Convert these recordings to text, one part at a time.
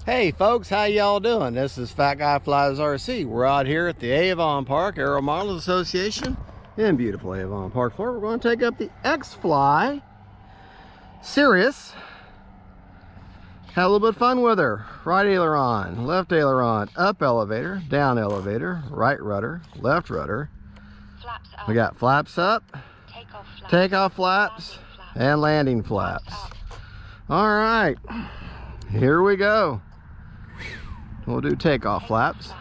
Hey folks, how y'all doing? This is Fat Guy Flies RC. We're out here at the Avon Park Aero Models Association in beautiful Avon Park, Florida. We're going to take up the X-Fly Sirius. Have a little bit of fun with her. Right aileron, left aileron, up elevator, down elevator, right rudder, left rudder. Flaps up. We got flaps up, takeoff flaps, and landing flaps. All right, here we go. We'll do takeoff flaps.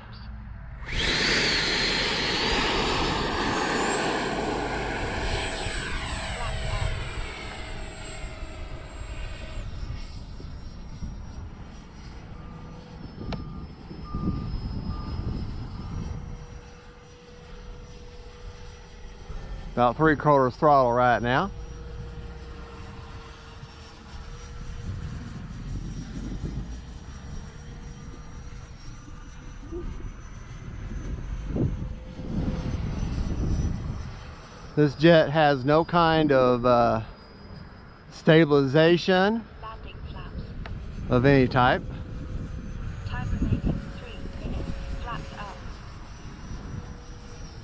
About 3/4 throttle right now. This jet has no kind of stabilization of any type. Time remaining 3 minutes. Flaps up.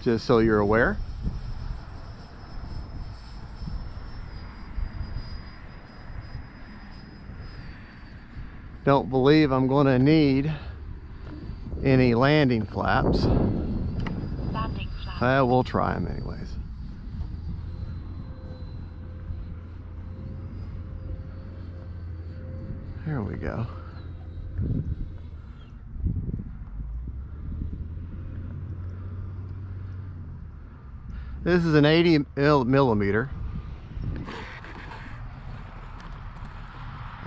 Just so you're aware. Don't believe I'm going to need any landing flaps. Landing flaps. Well, we'll try them anyways. Here we go. This is an 80mm.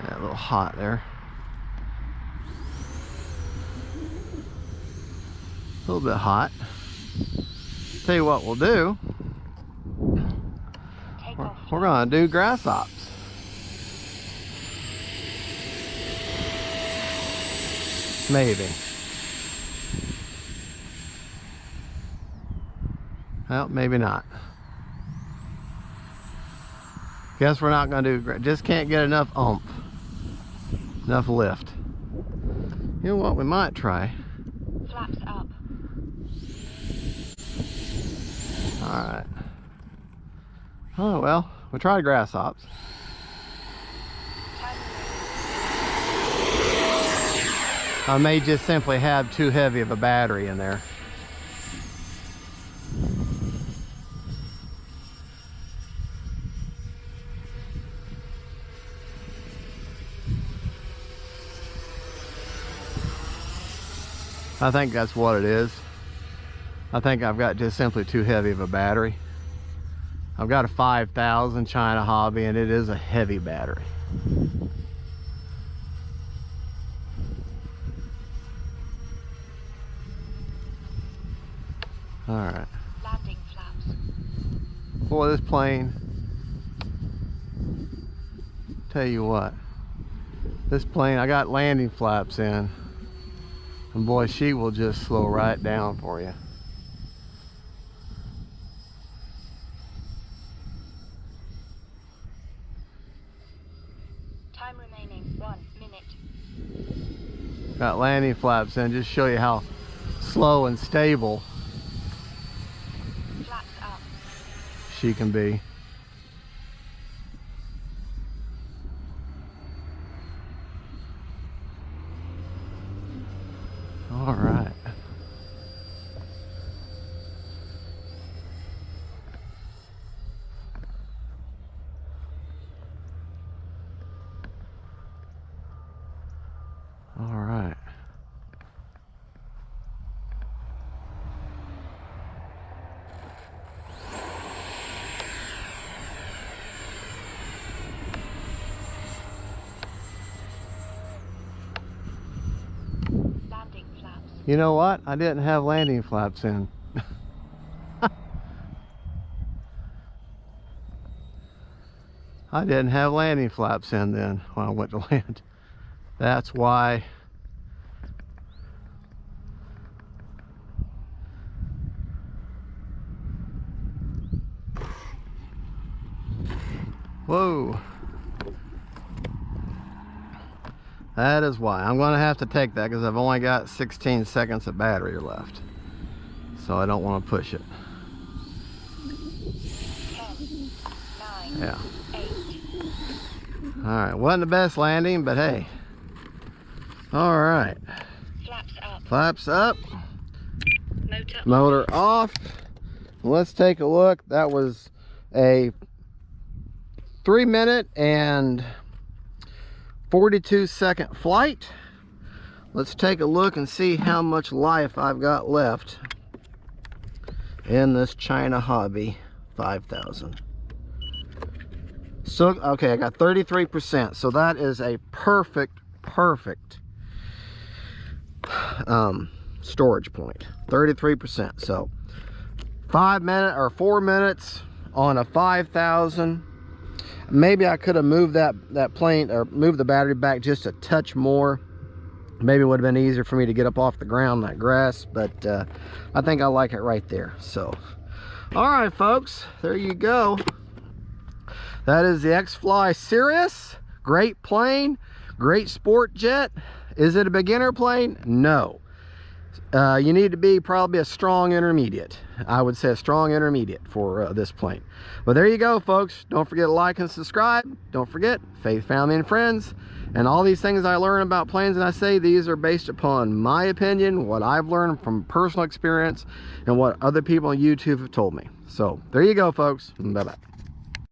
Yeah, a little hot there. A little bit hot. Tell you what we'll do. We're gonna do grass hops. Maybe. Well, maybe not. Guess we're not gonna do, just can't get enough oomph. Enough lift. You know what we might try? Flaps up. Alright. Oh well, we'll try grass hops. I may just simply have too heavy of a battery in there. I think that's what it is. I think I've got just simply too heavy of a battery. I've got a 5000 China Hobby and it is a heavy battery. All right. Landing flaps. Boy, this plane, tell you what, this plane, I got landing flaps in, and boy, she will just slow right down for you. Time remaining 1 minute. Got landing flaps in, just show you how slow and stable she can be. All right. All right. You know what? I didn't have landing flaps in. I didn't have landing flaps in then when I went to land. That's why. Whoa. That is why. I'm going to have to take that because I've only got 16 seconds of battery left. So I don't want to push it. 10, 9, Yeah. 8. Alright, wasn't the best landing, but hey. Alright. Flaps up. Flaps up. Motor. Motor off. Let's take a look. That was a 3-minute and 42-second flight. Let's take a look and see how much life I've got left in this China Hobby 5000. So, okay, I got 33%. So that is a perfect storage point. 33%. So 4 minutes on a 5000. Maybe I could have moved that plane, or moved the battery back just a touch more. Maybe it would have been easier for me to get up off the ground, that grass, but I think I like it right there. So all right, folks, there you go. That is the X-Fly Sirius. Great plane, great sport jet. Is it a beginner plane? No. You need to be probably a strong intermediate. I would say a strong intermediate for this plane. But there you go, folks. Don't forget to like and subscribe. Don't forget, faith, family, and friends. And all these things I learn about planes, and I say these are based upon my opinion, what I've learned from personal experience, and what other people on YouTube have told me. So there you go, folks. Bye-bye.